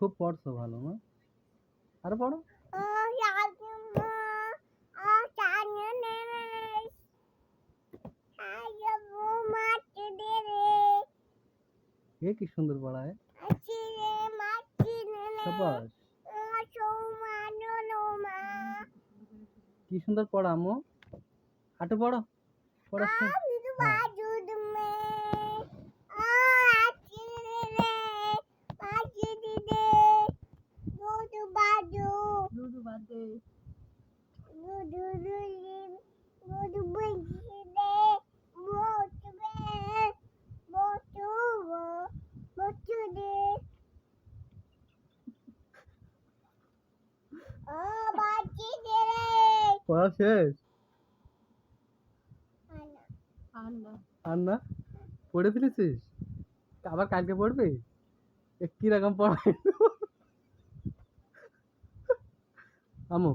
খুব পড়ছো ভালো না? আরে পড়ো। এ কি সুন্দর পড়ায়। সাবাস। কি সুন্দর পড়া আম্মু। হাঁটু পড়ো। পড়াচ্ছে। পড়া শেষ? আর না? পড়ে ফেলেছিস? আবার কালকে পড়বি? কিরকম পড়াই? আমু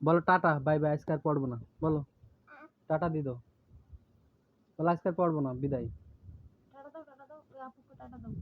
বলো টাটা বাই বাই, আজকে আর পড়বো না বলো। টাটা দি দাও। বলো আজকে আর পড়বো না, বিদায়। টাটা দাও, আপুকে টাটা দাও।